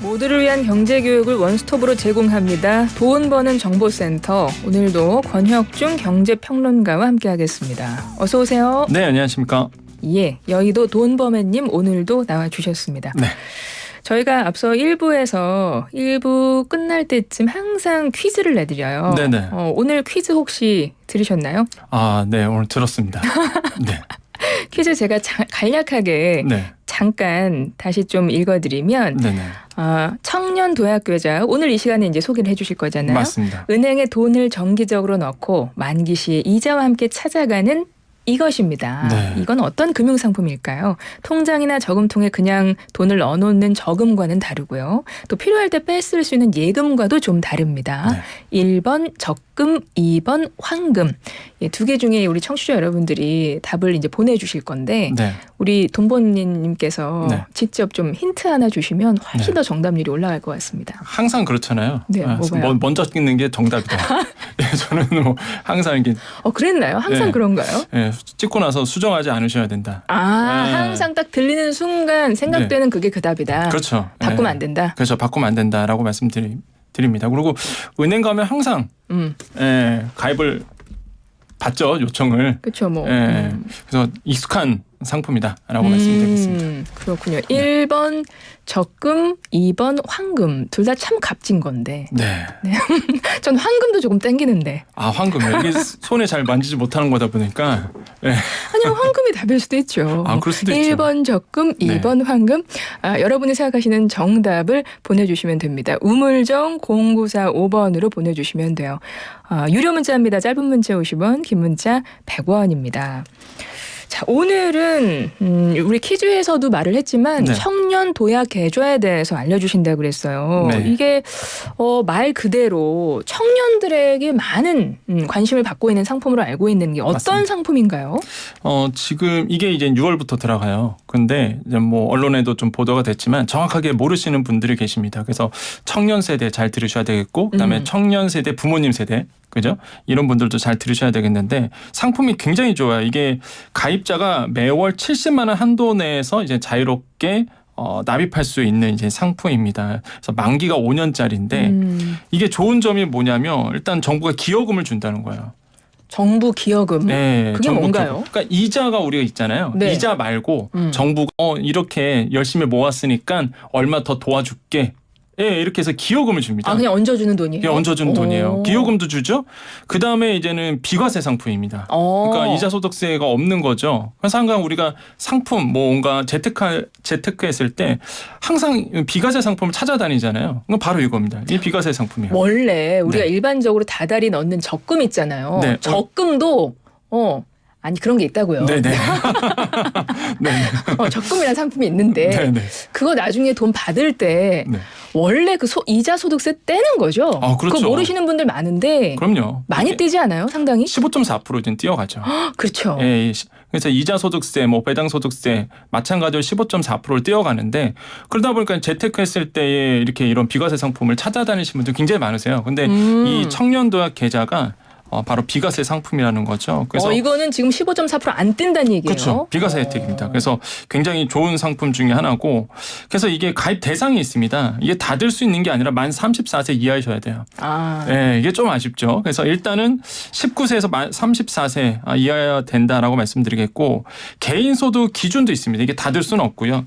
모두를 위한 경제교육을 원스톱으로 제공합니다. 돈 버는 정보센터. 오늘도 권혁중 경제평론가와 함께하겠습니다. 어서 오세요. 네, 안녕하십니까. 예, 여의도 돈버맨님 오늘도 나와주셨습니다. 네. 저희가 앞서 1부에서 1부 끝날 때쯤 항상 퀴즈를 내드려요. 네네. 오늘 퀴즈 혹시 들으셨나요? 아, 네, 오늘 들었습니다. 네. 퀴즈 제가 간략하게 네. 잠깐 다시 좀 읽어드리면 네네. 청년 도약교자 오늘 이 시간에 이제 소개를 해주실 거잖아요. 맞습니다. 은행에 돈을 정기적으로 넣고 만기 시에 이자와 함께 찾아가는 이것입니다. 네. 이건 어떤 금융상품일까요? 통장이나 저금통에 그냥 돈을 넣어놓는 저금과는 다르고요. 또 필요할 때 뺐을 수 있는 예금과도 좀 다릅니다. 네. 1번 적금, 2번 황금. 두 개 중에 우리 청취자 여러분들이 답을 이제 보내주실 건데 네. 우리 돈보님께서 네. 직접 좀 힌트 하나 주시면 훨씬 네. 더 정답률이 올라갈 것 같습니다. 항상 그렇잖아요. 네, 뭐가요? 먼저 찍는 게 정답이다. 네, 저는 뭐 항상 이게 그랬나요? 항상 네. 그런가요? 네, 찍고 나서 수정하지 않으셔야 된다. 네. 항상 딱 들리는 순간 생각되는 그게 그 답이다. 그렇죠. 바꾸면 네. 안 된다. 그렇죠. 바꾸면 안 된다라고 말씀드립니다. 그리고 은행 가면 항상 가입을 받죠. 요청을. 그렇죠. 뭐. 그래서 익숙한 상품이다라고 말씀드리겠습니다. 그렇군요. 1번 적금, 2번 황금. 둘 다 참 값진 건데. 네. 전 황금도 조금 땡기는데. 아, 황금이요. 이게 손에 잘 만지지 못하는 거다 보니까. 네. 아니면 황금이 답일 수도 있죠. 아, 그럴 수도 있죠. 1번 적금, 2번 황금. 여러분이 생각하시는 정답을 보내주시면 됩니다. 우물정 0945번으로 보내주시면 돼요. 유료 문자입니다. 짧은 문자 50원, 긴 문자 100원입니다. 자, 오늘은 우리 퀴즈에서도 말을 했지만 네. 청년 도약 계좌에 대해서 알려주신다고 그랬어요. 네. 이게 말 그대로 청년들에게 많은 관심을 받고 있는 상품으로 알고 있는 게 어떤 맞습니다. 상품인가요? 지금 이게 이제 6월부터 들어가요. 근데 이제 뭐 언론에도 좀 보도가 됐지만 정확하게 모르시는 분들이 계십니다. 그래서 청년 세대 잘 들으셔야 되겠고, 그다음에 청년 세대 부모님 세대, 그죠? 이런 분들도 잘 들으셔야 되겠는데 상품이 굉장히 좋아요. 이게 가입자가 매월 70만 원 한도 내에서 이제 자유롭게 납입할 수 있는 이제 상품입니다. 그래서 만기가 5년짜리인데 이게 좋은 점이 뭐냐면 일단 정부가 기여금을 준다는 거예요. 정부 기여금? 네, 그게 정부 뭔가요? 기여금. 그러니까 이자가 우리가 있잖아요. 네. 이자 말고 정부가 이렇게 열심히 모았으니까 얼마 더 도와줄게. 예, 이렇게 해서 기여금을 줍니다. 그냥 얹어주는 돈이에요? 그냥 얹어주는 돈이에요. 기여금도 주죠. 그 다음에 이제는 비과세 상품입니다. 그러니까 이자 소득세가 없는 거죠. 그래서 항상 우리가 상품 뭔가 재테크했을 때 항상 비과세 상품을 찾아다니잖아요. 그건 바로 이겁니다. 이 비과세 상품이에요. 원래 우리가 네. 일반적으로 다달이 넣는 적금 있잖아요. 네. 적금도 아니 그런 게 있다고요. 네네. 네. 적금이라는 상품이 있는데 네네. 그거 나중에 돈 받을 때 네. 원래 그 이자 소득세 떼는 거죠. 그렇죠. 그거 모르시는 분들 많은데 그럼요. 많이 떼지 않아요? 상당히? 15.4% 이제 뛰어가죠. 그렇죠. 예, 그래서 이자 소득세, 뭐 배당 소득세 마찬가지로 15.4%를 뛰어가는데 그러다 보니까 재테크했을 때에 이렇게 이런 비과세 상품을 찾아다니시는 분들 굉장히 많으세요. 근데 이 청년도약 계좌가 바로 비과세 상품이라는 거죠. 그래서 이거는 지금 15.4%안 뗀다는 얘기예요. 그렇죠. 비과세 혜택입니다. 그래서 굉장히 좋은 상품 중에 하나고 그래서 이게 가입 대상이 있습니다. 이게 다 들 수 있는 게 아니라 만 34세 이하이셔야 돼요. 네, 이게 좀 아쉽죠. 그래서 일단은 19세에서 만 34세 이하여야 된다라고 말씀드리겠고 개인 소득 기준도 있습니다. 이게 다 들 수는 없고요.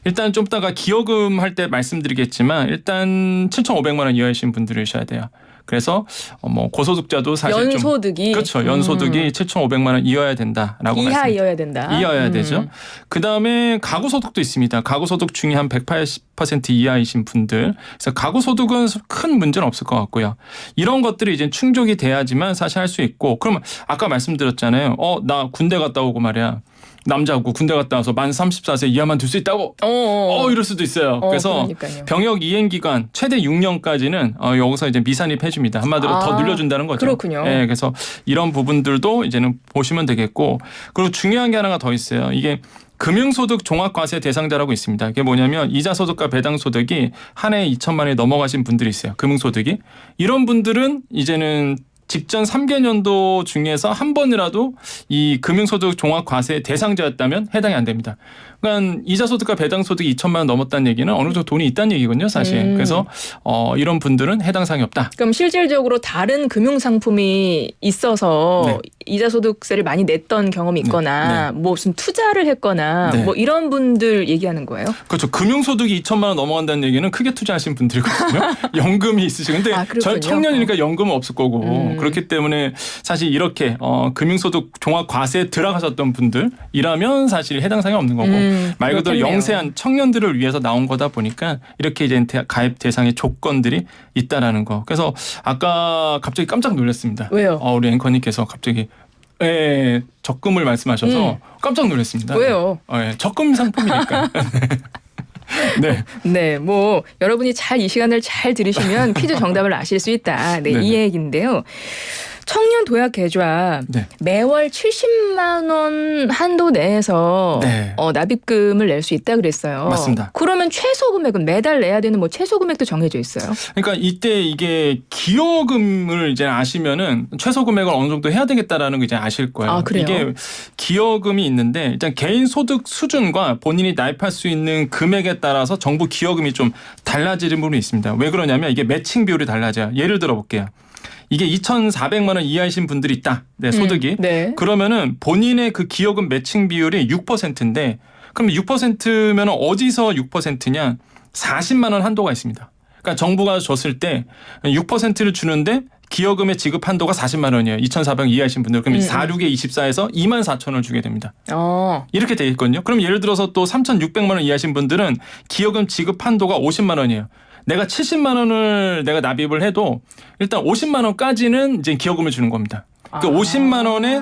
일단 좀 이따가 기여금 할 때 말씀드리겠지만 일단 7,500만 원 이하이신 분들이셔야 돼요. 그래서 뭐 고소득자도 사실 연소득이 그렇죠. 연소득이 7,500만 원 이어야 된다라고 이하여야 된다. 이어야 되죠. 그다음에 가구소득도 있습니다. 가구소득 중에 한 180% 이하이신 분들. 그래서 가구소득은 큰 문제는 없을 것 같고요. 이런 것들이 이제 충족이 돼야지만 사실 할 수 있고 그러면 아까 말씀드렸잖아요. 나 군대 갔다 오고 말이야. 남자고 군대 갔다 와서 만 34세 이하만 둘 수 있다고? 이럴 수도 있어요. 그래서 그러니까요. 병역 이행 기간 최대 6년까지는 여기서 이제 미산입 해줍니다. 한마디로 더 늘려준다는 거죠. 그렇군요. 네, 그래서 이런 부분들도 이제는 보시면 되겠고 그리고 중요한 게 하나가 더 있어요. 이게 금융소득 종합과세 대상자라고 있습니다. 이게 뭐냐면 이자소득과 배당소득이 한 해에 2천만 원이 넘어가신 분들이 있어요. 금융소득이. 이런 분들은 이제는 직전 3개년도 중에서 한 번이라도 이 금융소득 종합과세 대상자였다면 해당이 안 됩니다. 그러니까 이자 소득과 배당 소득이 2천만 원 넘었다는 얘기는 어느 정도 돈이 있다는 얘기거든요, 사실. 그래서 이런 분들은 해당 사항이 없다. 그럼 실질적으로 다른 금융 상품이 있어서 네. 이자 소득세를 많이 냈던 경험이 있거나 뭐 무슨 투자를 했거나 네. 뭐 이런 분들 얘기하는 거예요? 그렇죠. 금융소득이 2천만 원 넘어간다는 얘기는 크게 투자하신 분들이거든요. 연금이 있으시고. 근데 아, 저 그렇군요. 청년이니까 연금은 없을 거고. 그렇기 때문에 사실 이렇게 금융소득 종합과세에 들어가셨던 분들이라면 사실 해당 사항이 없는 거고. 말 그대로 그렇겠네요. 영세한 청년들을 위해서 나온 거다 보니까 이렇게 이제 가입 대상의 조건들이 있다라는 거. 그래서 아까 갑자기 깜짝 놀랐습니다. 왜요? 우리 앵커님께서 갑자기 적금을 말씀하셔서 깜짝 놀랐습니다. 왜요? 적금 상품이니까. 네. 네, 뭐 여러분이 잘 이 시간을 잘 들으시면 퀴즈 정답을 아실 수 있다. 네, 네네. 이 얘기인데요. 청년 도약 계좌 네. 매월 70만 원 한도 내에서 네. 납입금을 낼 수 있다 그랬어요. 맞습니다. 그러면 최소 금액은 매달 내야 되는 뭐 최소 금액도 정해져 있어요. 그러니까 이때 이게 기여금을 이제 아시면은 최소 금액을 어느 정도 해야 되겠다라는 거 이제 아실 거예요. 아, 그래요? 이게 기여금이 있는데 일단 개인 소득 수준과 본인이 납입할 수 있는 금액에 따라서 정부 기여금이 좀 달라지는 부분이 있습니다. 왜 그러냐면 이게 매칭 비율이 달라져요. 예를 들어 볼게요. 이게 2,400만 원 이하이신 분들이 있다. 네, 소득이. 네. 그러면은 본인의 그 기여금 매칭 비율이 6%인데 그럼 6%면 어디서 6%냐? 40만 원 한도가 있습니다. 그러니까 정부가 줬을 때 6%를 주는데 기여금의 지급 한도가 40만 원이에요. 2,400 이하이신 분들. 그럼 46에 24에서 24,000원을 주게 됩니다. 이렇게 돼 있거든요. 그럼 예를 들어서 또 3,600만 원 이하신 분들은 기여금 지급 한도가 50만 원이에요. 내가 70만 원을 내가 납입을 해도 일단 50만 원까지는 이제 기여금을 주는 겁니다. 그 50만 원에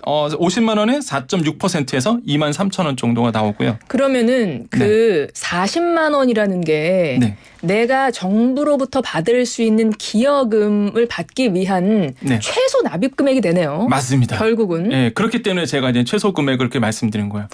50만 원에 4.6%에서 2만 3천 원 정도가 나오고요. 그러면은 그 40만 원이라는 게 네. 내가 정부로부터 받을 수 있는 기여금을 받기 위한 네. 최소 납입 금액이 되네요. 맞습니다. 결국은. 네, 그렇기 때문에 제가 이제 최소 금액을 이렇게 말씀드린 거예요.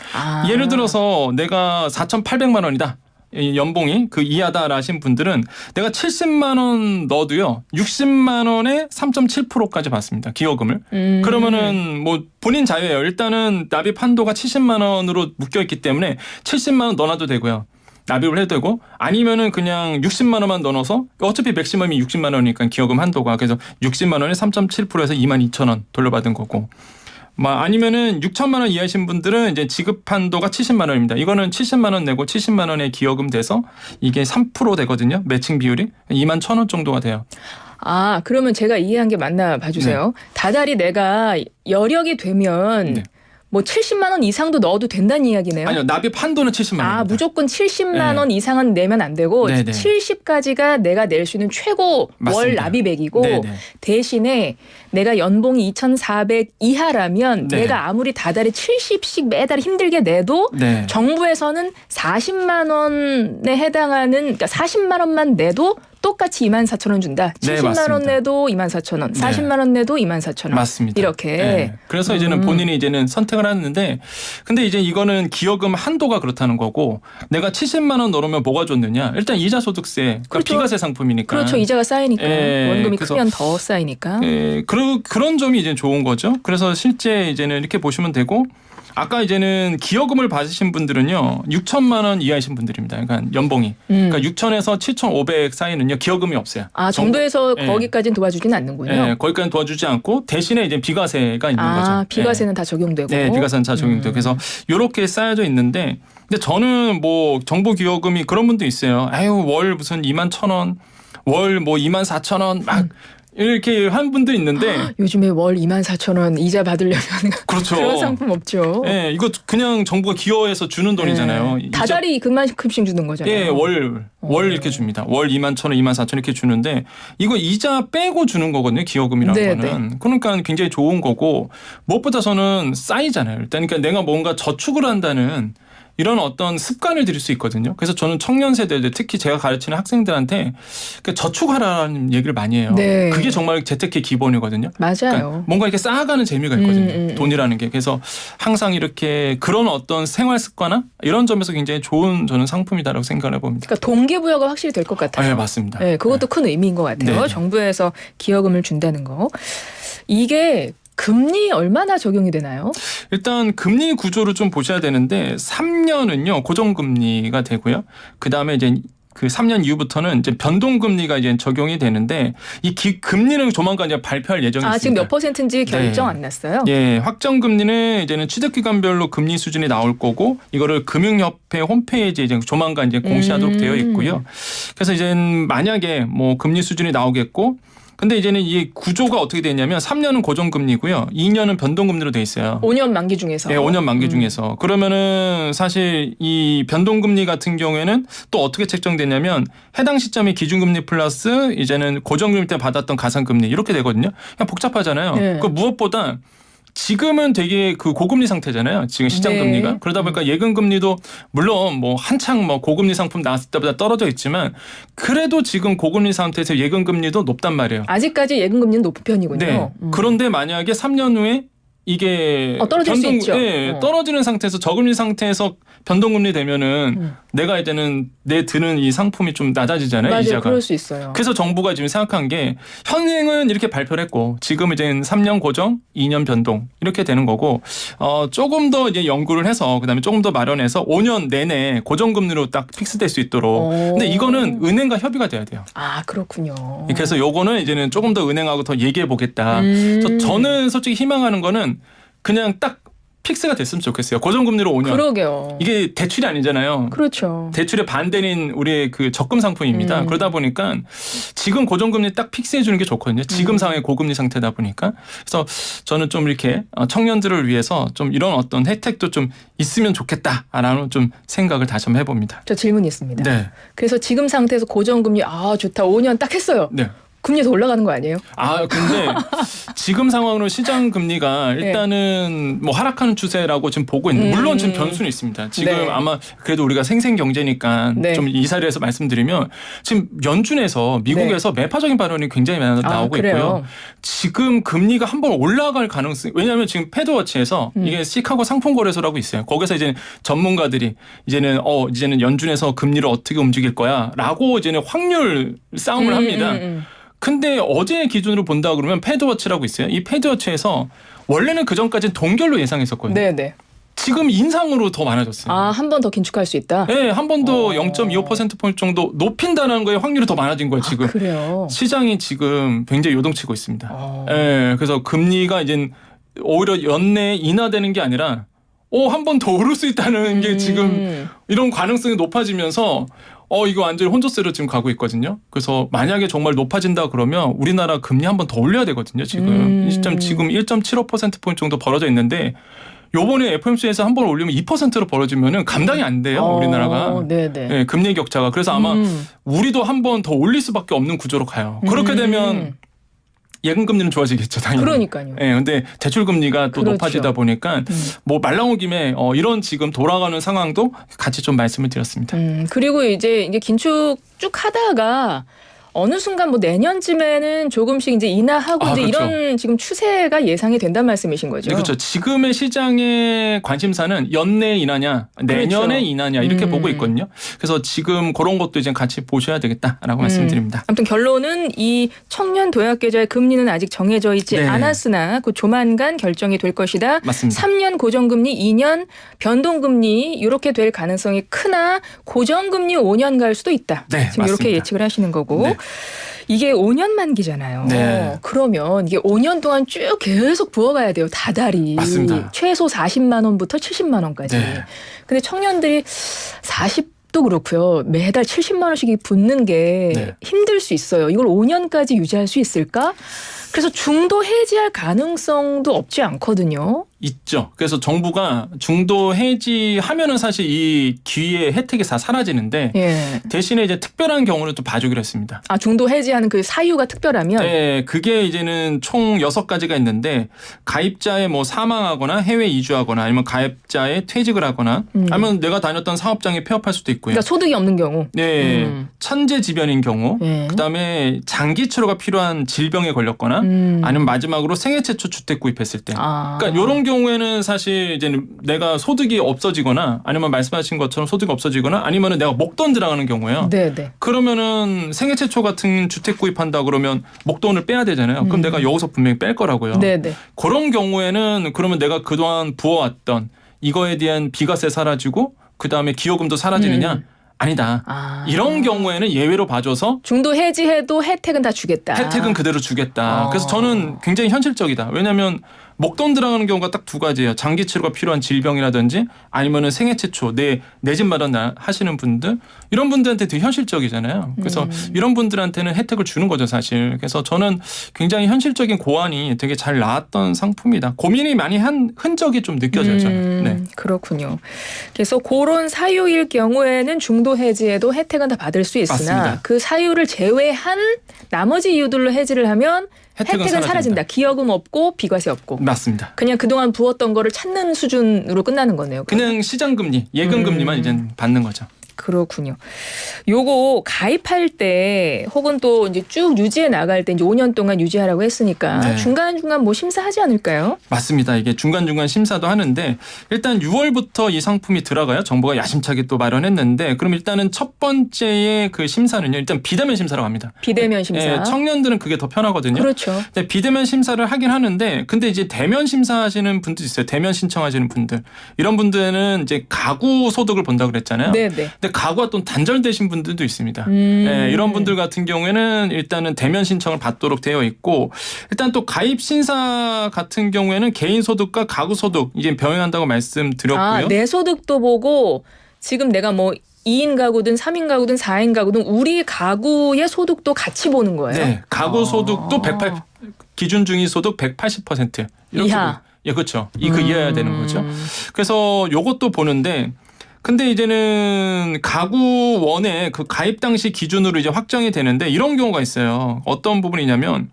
예를 들어서 내가 4,800만 원이다. 이 연봉이 그 이하다라 하신 분들은 내가 70만 원 넣어도요 60만 원에 3.7%까지 받습니다. 기여금을. 그러면은 뭐 본인 자유예요. 일단은 납입 한도가 70만 원으로 묶여 있기 때문에 70만 원 넣어놔도 되고요. 납입을 해도 되고 아니면은 그냥 60만 원만 넣어서 어차피 맥시멈이 60만 원이니까 기여금 한도가 그래서 60만 원에 3.7%에서 2만 2천 원 돌려받은 거고. 아니면은 6천만 원 이하신 분들은 이제 지급 한도가 70만 원입니다. 이거는 70만 원 내고 70만 원의 기여금 돼서 이게 3% 되거든요. 매칭 비율이 2만 1천 원 정도가 돼요. 그러면 제가 이해한 게 맞나 봐주세요. 다달이 내가 여력이 되면 뭐 70만 원 이상도 넣어도 된다는 이야기네요. 아니요. 납입 한도는 70만 원. 무조건 70만 원 이상은 내면 안 되고 네네. 70까지가 내가 낼 수 있는 최고 맞습니다. 월 납입액이고 네네. 대신에 내가 연봉이 2,400 이하라면 네. 내가 아무리 다달이 70씩 매달 힘들게 내도 네. 정부에서는 40만 원에 해당하는 그러니까 40만 원만 내도 똑같이 24,000원 준다. 네, 70만 원 맞습니다. 내도 24,000원, 40만 원 내도 24,000원. 맞습니다. 이렇게. 네. 그래서 이제는 본인이 이제는 선택을 하는데 근데 이제 이거는 기여금 한도가 그렇다는 거고 내가 70만 원 넣으면 뭐가 좋느냐? 일단 이자 소득세, 그러니까 그렇죠. 비과세 상품이니까. 그렇죠. 이자가 쌓이니까. 원금이 그래서 크면 더 쌓이니까. 그런 점이 이제 좋은 거죠. 그래서 실제 이제는 이렇게 보시면 되고 아까 이제는 기여금을 받으신 분들은요 6천만 원 이하이신 분들입니다. 그러니까 연봉이 그러니까 6천에서 7,500 사이는요 기여금이 없어요. 정부에서 거기까지는 도와주진 않는군요. 네, 거기까지는 도와주지 않고 대신에 이제 비과세가 있는 거죠. 비과세는 다 적용되고. 네, 비과세는 다 적용되고 그래서 이렇게 쌓여져 있는데 근데 저는 뭐 정부 기여금이 그런 분도 있어요. 월 무슨 2만 1,000원, 월 뭐 2만 4천 원 막 이렇게 한 분도 있는데 요즘에 월 24,000원 이자 받으려면 그렇죠. 그런 상품 없죠. 네, 이거 그냥 정부가 기여해서 주는 돈이잖아요. 다달이 그만큼씩 주는 거잖아요. 예, 월 이렇게 줍니다. 월 2만 1,000원, 2만 4천 이렇게 주는데 이거 이자 빼고 주는 거거든요. 기여금이라는 네, 거는. 그러니까 굉장히 좋은 거고 무엇보다 저는 쌓이잖아요. 일단 그러니까 내가 뭔가 저축을 한다는 이런 어떤 습관을 들일 수 있거든요. 그래서 저는 청년 세대들 특히 제가 가르치는 학생들한테 저축하라는 얘기를 많이 해요. 네. 그게 정말 재테크의 기본이거든요. 맞아요. 그러니까 뭔가 이렇게 쌓아가는 재미가 있거든요. 돈이라는 게. 그래서 항상 이렇게 그런 어떤 생활 습관이나 이런 점에서 굉장히 좋은 저는 상품이다라고 생각을 해봅니다. 그러니까 동기부여가 확실히 될 것 같아요. 네, 맞습니다. 네, 그것도 큰 의미인 것 같아요. 네. 정부에서 기여금을 준다는 거. 이게 금리 얼마나 적용이 되나요? 일단 금리 구조를 좀 보셔야 되는데 3년은요 고정금리가 되고요. 그 다음에 이제 그 3년 이후부터는 이제 변동금리가 이제 적용이 되는데 이 금리는 조만간 이제 발표할 예정이 있습니다. 지금 몇 퍼센트인지 결정 네. 안 났어요? 예, 확정금리는 이제는 취득기간별로 금리 수준이 나올 거고 이거를 금융협회 홈페이지에 이제 조만간 이제 공시하도록 되어 있고요. 그래서 이제 만약에 뭐 금리 수준이 나오겠고 근데 이제는 이 구조가 어떻게 되냐면 3년은 고정금리고요. 2년은 변동금리로 돼 있어요. 5년 만기 중에서. 예, 5년 만기 중에서. 그러면은 사실 이 변동금리 같은 경우에는 또 어떻게 책정되냐면 해당 시점의 기준금리 플러스 이제는 고정금리 때 받았던 가산금리 이렇게 되거든요. 그냥 복잡하잖아요. 네. 그 무엇보다 지금은 되게 그 고금리 상태잖아요. 지금 시장 금리가. 네. 그러다 보니까 예금 금리도 물론 뭐 한창 뭐 고금리 상품 나왔을 때보다 떨어져 있지만 그래도 지금 고금리 상태에서 예금 금리도 높단 말이에요. 아직까지 예금 금리는 높은 편이군요. 네. 그런데 만약에 3년 후에 이게 떨어질 수 있죠. 예, 떨어지는 상태에서 저금리 상태에서 변동금리 되면은 내가 이제는 내 드는 이 상품이 좀 낮아지잖아요. 맞아요. 이자가. 그럴 수 있어요. 그래서 정부가 지금 생각한 게 현행은 이렇게 발표를 했고 지금 이제 3년 고정, 2년 변동 이렇게 되는 거고 조금 더 이제 연구를 해서 그다음에 조금 더 마련해서 5년 내내 고정금리로 딱 픽스될 수 있도록. 근데 이거는 은행과 협의가 돼야 돼요. 아 그렇군요. 그래서 요거는 이제는 조금 더 은행하고 더 얘기해 보겠다. 그래서 저는 솔직히 희망하는 거는 그냥 딱 픽스가 됐으면 좋겠어요. 고정금리로 5년. 그러게요. 이게 대출이 아니잖아요. 그렇죠. 대출의 반대인 우리의 그 적금 상품입니다. 그러다 보니까 지금 고정금리 딱 픽스해 주는 게 좋거든요. 지금 상황의 고금리 상태다 보니까. 그래서 저는 좀 이렇게 청년들을 위해서 좀 이런 어떤 혜택도 좀 있으면 좋겠다라는 좀 생각을 다시 한번 해봅니다. 저 질문이 있습니다. 네. 그래서 지금 상태에서 고정금리 좋다 5년 딱 했어요. 네. 금리 더 올라가는 거 아니에요? 근데 지금 상황으로 시장 금리가 일단은 뭐 하락하는 추세라고 지금 보고 있는데 물론 지금 변수는 있습니다. 지금 네. 아마 그래도 우리가 생생 경제니까 네. 좀 이 자리에서 말씀드리면 지금 연준에서 미국에서 매파적인 발언이 굉장히 많이 나오고 그래요? 있고요. 지금 금리가 한번 올라갈 가능성이 왜냐하면 지금 패드워치에서 이게 시카고 상품거래소라고 있어요. 거기서 이제 전문가들이 이제는 연준에서 금리를 어떻게 움직일 거야라고 이제는 확률 싸움을 합니다. 근데 어제 기준으로 본다 그러면 패드워치라고 있어요. 이 패드워치에서 원래는 그 전까지는 동결로 예상했었거든요. 네네. 지금 인상으로 더 많아졌어요. 한 번 더 긴축할 수 있다? 네, 한 번 더 0.25%포인트 정도 높인다는 거에 확률이 더 많아진 거예요, 지금. 그래요? 시장이 지금 굉장히 요동치고 있습니다. 네, 그래서 금리가 이제 오히려 연내에 인하되는 게 아니라 한 번 더 오를 수 있다는 게 지금 이런 가능성이 높아지면서 이거 완전히 혼조세로 지금 가고 있거든요. 그래서 만약에 정말 높아진다 그러면 우리나라 금리 한 번 더 올려야 되거든요. 지금 이 시점 지금 1.75%포인트 정도 벌어져 있는데 요번에 FOMC에서 한 번 올리면 2%로 벌어지면은 감당이 안 돼요. 우리나라가. 네네. 네, 금리 격차가. 그래서 아마 우리도 한 번 더 올릴 수밖에 없는 구조로 가요. 그렇게 되면 예금 금리는 좋아지겠죠, 당연히. 그러니까요. 네, 근데 대출 금리가 또 그렇죠. 높아지다 보니까 뭐 말 나온 김에 이런 지금 돌아가는 상황도 같이 좀 말씀을 드렸습니다. 그리고 이제 긴축 쭉 하다가 어느 순간 뭐 내년쯤에는 조금씩 이제 인하하고 이제 그렇죠. 이런 지금 추세가 예상이 된다는 말씀이신 거죠. 네, 그렇죠. 지금의 시장의 관심사는 연내 인하냐, 내년에 그렇죠. 인하냐 이렇게 보고 있거든요. 그래서 지금 그런 것도 이제 같이 보셔야 되겠다라고 말씀드립니다. 아무튼 결론은 이 청년 도약 계좌의 금리는 아직 정해져 있지 네. 않았으나 곧 조만간 결정이 될 것이다. 맞습니다. 3년 고정금리, 2년 변동금리 이렇게 될 가능성이 크나 고정금리 5년 갈 수도 있다. 네, 지금 맞습니다. 이렇게 예측을 하시는 거고. 네. 이게 5년 만기잖아요. 네. 그러면 이게 5년 동안 쭉 계속 부어가야 돼요. 다달이. 맞습니다. 최소 40만 원부터 70만 원까지. 네. 근데 청년들이 40도 그렇고요. 매달 70만 원씩이 붙는 게 네. 힘들 수 있어요. 이걸 5년까지 유지할 수 있을까? 그래서 중도 해지할 가능성도 없지 않거든요. 있죠. 그래서 정부가 중도 해지하면은 사실 이 기회의 혜택이 다 사라지는데 예. 대신에 이제 특별한 경우를 좀 봐주기로 했습니다. 중도 해지하는 그 사유가 특별하면 네, 그게 이제는 총 6가지가 있는데 가입자의 뭐 사망하거나 해외 이주하거나 아니면 가입자의 퇴직을 하거나 아니면 내가 다녔던 사업장에 폐업할 수도 있고요. 그러니까 소득이 없는 경우. 네, 천재지변인 경우, 예. 그다음에 장기 치료가 필요한 질병에 걸렸거나 아니면 마지막으로 생애 최초 주택 구입했을 때. 그러니까 이런 경우 경우에는 사실 이제 내가 소득이 없어지거나 아니면 말씀하신 것처럼 소득이 없어지거나 아니면은 내가 목돈 들어가는 경우에요. 네네. 그러면은 생애 최초 같은 주택 구입한다 그러면 목돈을 빼야 되잖아요. 그럼 내가 여기서 분명히 뺄 거라고요. 네네. 그런 경우에는 그러면 내가 그동안 부어왔던 이거에 대한 비과세 사라지고 그다음에 기여금도 사라지느냐? 아니다. 이런 경우에는 예외로 봐줘서 중도 해지해도 혜택은 다 주겠다. 혜택은 그대로 주겠다. 그래서 저는 굉장히 현실적이다. 왜냐하면 목돈 들어가는 경우가 딱 두 가지예요. 장기 치료가 필요한 질병이라든지 아니면은 생애 최초 내 집 마련 하시는 분들 이런 분들한테 되게 현실적이잖아요. 그래서 이런 분들한테는 혜택을 주는 거죠, 사실. 그래서 저는 굉장히 현실적인 고안이 되게 잘 나왔던 상품이다. 고민이 많이 한 흔적이 좀 느껴져요, 저는. 네. 그렇군요. 그래서 그런 사유일 경우에는 중도 해지에도 혜택은 다 받을 수 있으나 맞습니다. 그 사유를 제외한 나머지 이유들로 해지를 하면 혜택은 사라진다. 기여금 없고 비과세 없고. 맞습니다. 그냥 그동안 부었던 거를 찾는 수준으로 끝나는 거네요. 그냥 시장금리, 예금금리만 이제 받는 거죠. 그렇군요. 요거 가입할 때 혹은 또 이제 쭉 유지해 나갈 때 이제 5년 동안 유지하라고 했으니까 네. 중간중간 뭐 심사하지 않을까요? 맞습니다. 이게 중간중간 심사도 하는데 일단 6월부터 이 상품이 들어가요. 정부가 야심차게 또 마련했는데 그럼 일단은 첫 번째의 그 심사는요. 일단 비대면 심사라고 합니다. 비대면 심사. 예, 청년들은 그게 더 편하거든요. 그렇죠. 근데 비대면 심사를 하긴 하는데 근데 이제 대면 심사하시는 분도 있어요. 대면 신청하시는 분들. 이런 분들은 이제 가구 소득을 본다고 그랬잖아요. 네네. 근데 가구가 또 단절되신 분들도 있습니다. 예, 이런 분들 같은 경우에는 일단은 대면 신청을 받도록 되어 있고 일단 또 가입 신사 같은 경우에는 개인 소득과 가구 소득 이제 병행한다고 말씀드렸고요. 내 소득도 보고 지금 내가 뭐 2인 가구든 3인 가구든 4인 가구든 우리 가구의 소득도 같이 보는 거예요. 네, 가구 소득도 108 기준 중위 소득 180% 이렇게 이하. 예, 그렇죠. 그 이하여야 되는 거죠. 그래서 요것도 보는데 근데 이제는 가구 원의 그 가입 당시 기준으로 이제 확정이 되는데 이런 경우가 있어요. 어떤 부분이냐면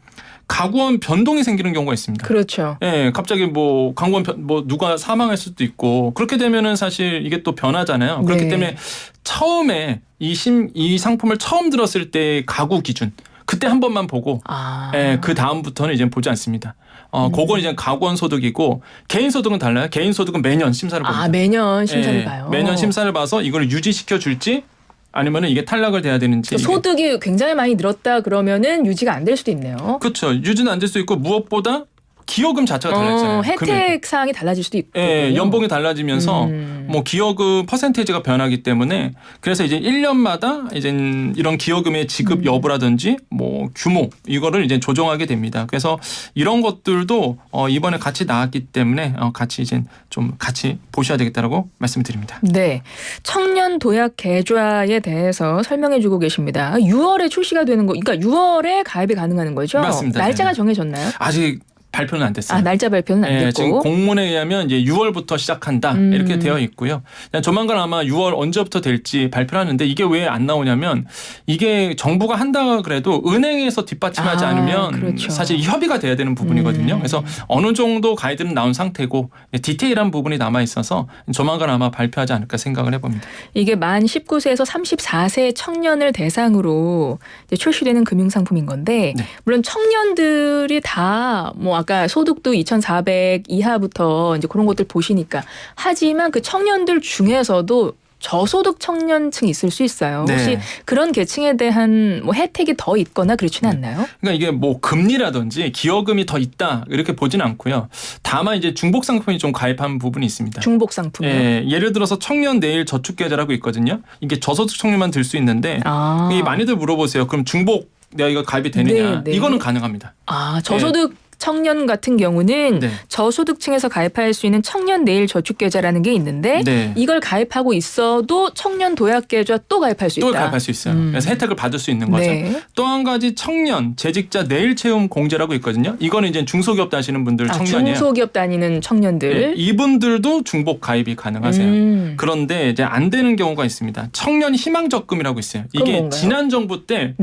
가구원 변동이 생기는 경우가 있습니다. 그렇죠. 예, 갑자기 뭐 강원 뭐 누가 사망할 수도 있고 그렇게 되면은 사실 이게 또 변하잖아요. 그렇기 네. 때문에 처음에 이 상품을 처음 들었을 때 가구 기준 그때 한 번만 보고 예, 그 다음부터는 이제 보지 않습니다. 그건 이제 가구원 소득이고 개인 소득은 달라요. 개인 소득은 매년 심사를 봅니다. 매년 심사를 예, 봐요. 매년 심사를 봐서 이걸 유지시켜 줄지 아니면은 이게 탈락을 돼야 되는지. 소득이 굉장히 많이 늘었다 그러면은 유지가 안 될 수도 있네요. 그렇죠. 유지는 안 될 수 있고 무엇보다 기여금 자체가 달라지잖아요. 혜택 사항이 달라질 수도 있고. 예, 연봉이 달라지면서 뭐 기여금 퍼센테이지가 변하기 때문에 그래서 이제 1년마다 이제 이런 기여금의 지급 여부라든지 뭐 규모 이거를 이제 조정하게 됩니다. 그래서 이런 것들도 이번에 같이 나왔기 때문에 같이 이제 좀 같이 보셔야 되겠다라고 말씀드립니다. 네. 청년 도약 계좌에 대해서 설명해 주고 계십니다. 6월에 출시가 되는 거, 그러니까 6월에 가입이 가능한 거죠? 맞습니다. 날짜가 네. 정해졌나요? 아직 발표는 안 됐어요. 날짜 발표는 안 예, 됐고. 지금 공문에 의하면 이제 6월부터 시작한다 이렇게 되어 있고요. 조만간 아마 6월 언제부터 될지 발표하는데 이게 왜 안 나오냐면 이게 정부가 한다 그래도 은행에서 뒷받침하지 않으면 그렇죠. 사실 협의가 돼야 되는 부분이거든요. 그래서 어느 정도 가이드는 나온 상태고 디테일한 부분이 남아 있어서 조만간 아마 발표하지 않을까 생각을 해봅니다. 이게 만 19세에서 34세 청년을 대상으로 이제 출시되는 금융상품인 건데 네. 물론 청년들이 다 뭐 아까 소득도 2,400 이하부터 이제 그런 것들 보시니까 하지만 그 청년들 중에서도 저소득 청년층이 있을 수 있어요. 네. 혹시 그런 계층에 대한 뭐 혜택이 더 있거나 그렇지는 않나요? 그러니까 이게 뭐 금리라든지 기여금이 더 있다 이렇게 보지는 않고요. 다만 이제 중복 상품이 좀 가입한 부분이 있습니다. 중복 상품이요. 예, 예를 들어서 청년 내일 저축계좌라고 있거든요. 이게 저소득 청년만 들 수 있는데 이게 많이들 물어보세요. 그럼 중복 내가 이거 가입이 되느냐? 네. 이거는 가능합니다. 저소득 청년 같은 경우는 네. 저소득층에서 가입할 수 있는 청년 내일 저축계좌라는 게 있는데 네. 이걸 가입하고 있어도 청년 도약계좌 또 가입할 수 있다. 또 가입할 수 있어요. 그래서 혜택을 받을 수 있는 거죠. 네. 또 한 가지 청년 재직자 내일 채움 공제라고 있거든요. 이거는 이제 중소기업 다니시는 분들 청년이에요. 중소기업 다니는 청년들. 네, 이분들도 중복 가입이 가능하세요. 그런데 이제 안 되는 경우가 있습니다. 청년 희망적금이라고 있어요. 그건 이게 뭔가요? 지난 정부 때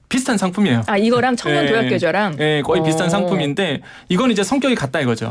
비슷한 상품이에요. 이거랑 청년 네. 도약계좌랑 네, 거의 비슷한 상품인데 이건 이제 성격이 같다 이거죠.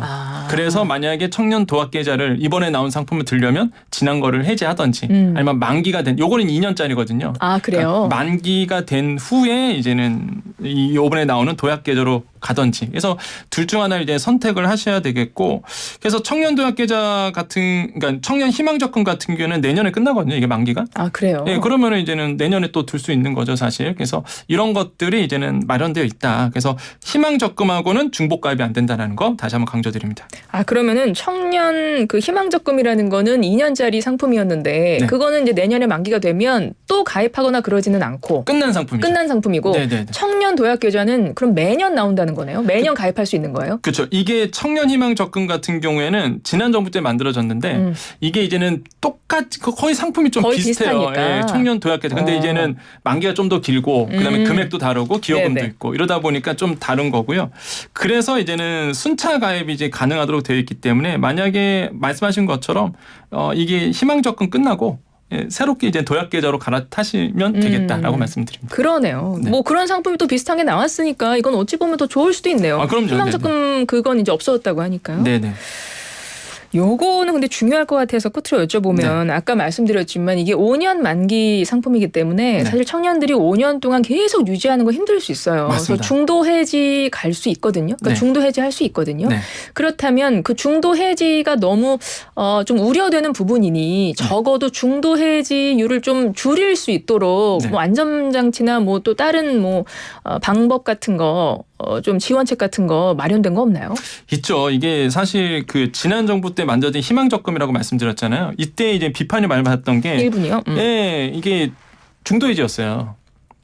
그래서 만약에 청년 도약계좌를 이번에 나온 상품을 들려면 지난 거를 해지하든지 아니면 만기가 된 요거는 2년짜리거든요. 그래요? 그러니까 만기가 된 후에 이제는 이번에 나오는 도약계좌로 가든지. 그래서 둘 중 하나를 이제 선택을 하셔야 되겠고, 그래서 청년 도약 계좌 그러니까 청년 희망 적금 같은 경우는 내년에 끝나거든요. 이게 만기가. 아, 그래요? 네, 그러면은 이제는 내년에 또 들 수 있는 거죠, 사실. 그래서 이런 것들이 이제는 마련되어 있다. 그래서 희망 적금하고는 중복 가입이 안 된다는 거 다시 한번 강조드립니다. 아, 그러면은 청년 그 희망적금이라는 거는 2년짜리 상품이었는데 네. 그거는 이제 내년에 만기가 되면 또 가입하거나 그러지는 않고 끝난 상품이죠. 끝난 상품이고 네네네. 청년 도약 계좌는 그럼 매년 나온다는 거네요. 매년 가입할 수 있는 거예요? 그렇죠. 이게 청년 희망 적금 같은 경우에는 지난 정부 때 만들어졌는데 이게 이제는 똑같이 거의 상품이 좀 거의 비슷해요. 비슷하니까. 예, 청년 도약 계좌. 근데 이제는 만기가 좀 더 길고 그다음에 금액도 다르고 기여금도 네네. 있고 이러다 보니까 좀 다른 거고요. 그래서 이제는 순차 가입이 이제 가능하도록 되어 있기 때문에 만약에 말씀하신 것처럼 이게 희망 적금 끝나고 새롭게 이제 도약 계좌로 갈아타시면 되겠다라고 말씀드립니다. 그러네요. 네. 뭐 그런 상품이 또 비슷한 게 나왔으니까 이건 어찌 보면 더 좋을 수도 있네요. 아, 그럼요. 희망적금 그건 이제 없어졌다고 하니까요. 네네. 요거는 근데 중요할 것 같아서 끝으로 여쭤보면 아까 말씀드렸지만 이게 5년 만기 상품이기 때문에 네. 사실 청년들이 5년 동안 계속 유지하는 거 힘들 수 있어요. 맞습니다. 그래서 중도 해지 갈 수 있거든요. 그러니까 네. 중도 해지 할 수 있거든요. 네. 그렇다면 그 중도 해지가 너무 좀 우려되는 부분이니 적어도 중도 해지율을 좀 줄일 수 있도록 네. 뭐 안전장치나 뭐 또 다른 뭐 방법 같은 거 좀 지원책 같은 거 마련된 거 없나요? 있죠. 이게 사실 그 지난 정부 때 만들어진 희망적금이라고 말씀드렸잖아요. 이때 이제 비판이 많이 받았던 게 1분이요? 예, 이게 중도해지였어요.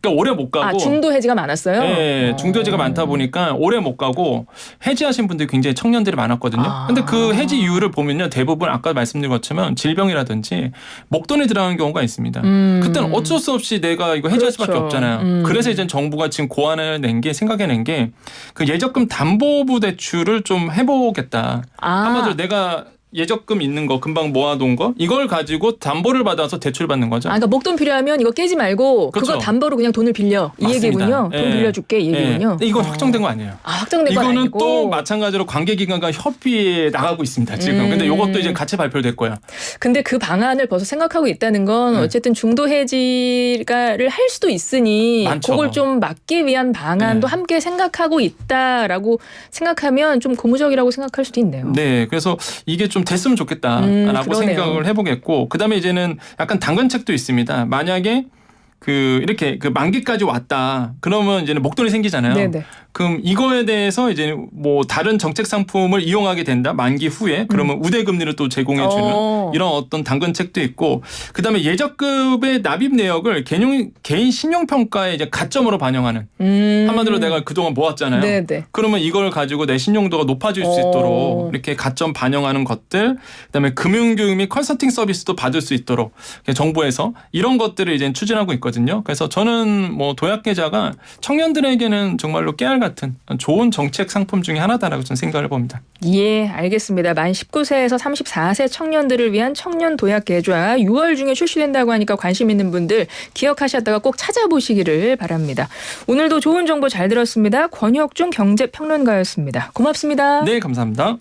그러니까 오래 못 가고. 아, 중도 해지가 많았어요? 예, 중도해지가 많다 보니까 오래 못 가고 해지하신 분들이 굉장히 청년들이 많았거든요. 아. 근데 그 해지 이유를 보면요. 대부분 아까 말씀드린 것처럼 질병이라든지 목돈이 들어가는 경우가 있습니다. 그때는 어쩔 수 없이 내가 이거 해지할 수밖에 그렇죠. 없잖아요. 그래서 이제 정부가 지금 고안을 생각해낸 게 그 예적금 담보부 대출을 좀 해보겠다. 한마디로 내가 예적금 있는 거 금방 모아둔 거 이걸 가지고 담보를 받아서 대출 받는 거죠. 그러니까 목돈 필요하면 이거 깨지 말고 그렇죠. 그거 담보로 그냥 돈을 빌려. 이 맞습니다. 얘기군요. 돈 예. 빌려줄게 이 얘기군요. 근데 이건 확정된 거 아니에요. 아, 확정된 건 이거는 아니고. 또 마찬가지로 관계기관과 협의에 나가고 있습니다. 지금. 근데 이것도 이제 같이 발표될 거야. 근데 그 방안을 벌써 생각하고 있다는 건 어쨌든 중도 해지를 할 수도 있으니 많죠. 그걸 좀 막기 위한 방안도 함께 생각하고 있다라고 생각하면 좀 고무적이라고 생각할 수도 있네요. 네, 그래서 이게 좀 됐으면 좋겠다라고 그러네요. 생각을 해보겠고, 그 다음에 이제는 약간 당근책도 있습니다. 만약에 이렇게 만기까지 왔다. 그러면 이제는 목돈이 생기잖아요. 네네. 그럼 이거에 대해서 이제 뭐 다른 정책 상품을 이용하게 된다. 만기 후에 그러면 우대 금리를 또 제공해 주는 이런 어떤 당근책도 있고, 그다음에 예적금의 납입 내역을 개인 신용 평가에 이제 가점으로 반영하는. 한마디로 내가 그동안 모았잖아요. 네네. 그러면 이걸 가지고 내 신용도가 높아질 수 있도록 이렇게 가점 반영하는 것들, 그다음에 금융교육 및 컨설팅 서비스도 받을 수 있도록 정부에서 이런 것들을 이제 추진하고 있거든요. 그래서 저는 뭐 도약 계좌가 청년들에게는 정말로 깨알 같은 좋은 정책 상품 중에 하나다라고 저는 생각을 봅니다. 예, 알겠습니다. 만 19세에서 34세 청년들을 위한 청년 도약 계좌 6월 중에 출시된다고 하니까 관심 있는 분들 기억하셨다가 꼭 찾아보시기를 바랍니다. 오늘도 좋은 정보 잘 들었습니다. 권혁중 경제평론가였습니다. 고맙습니다. 네, 감사합니다.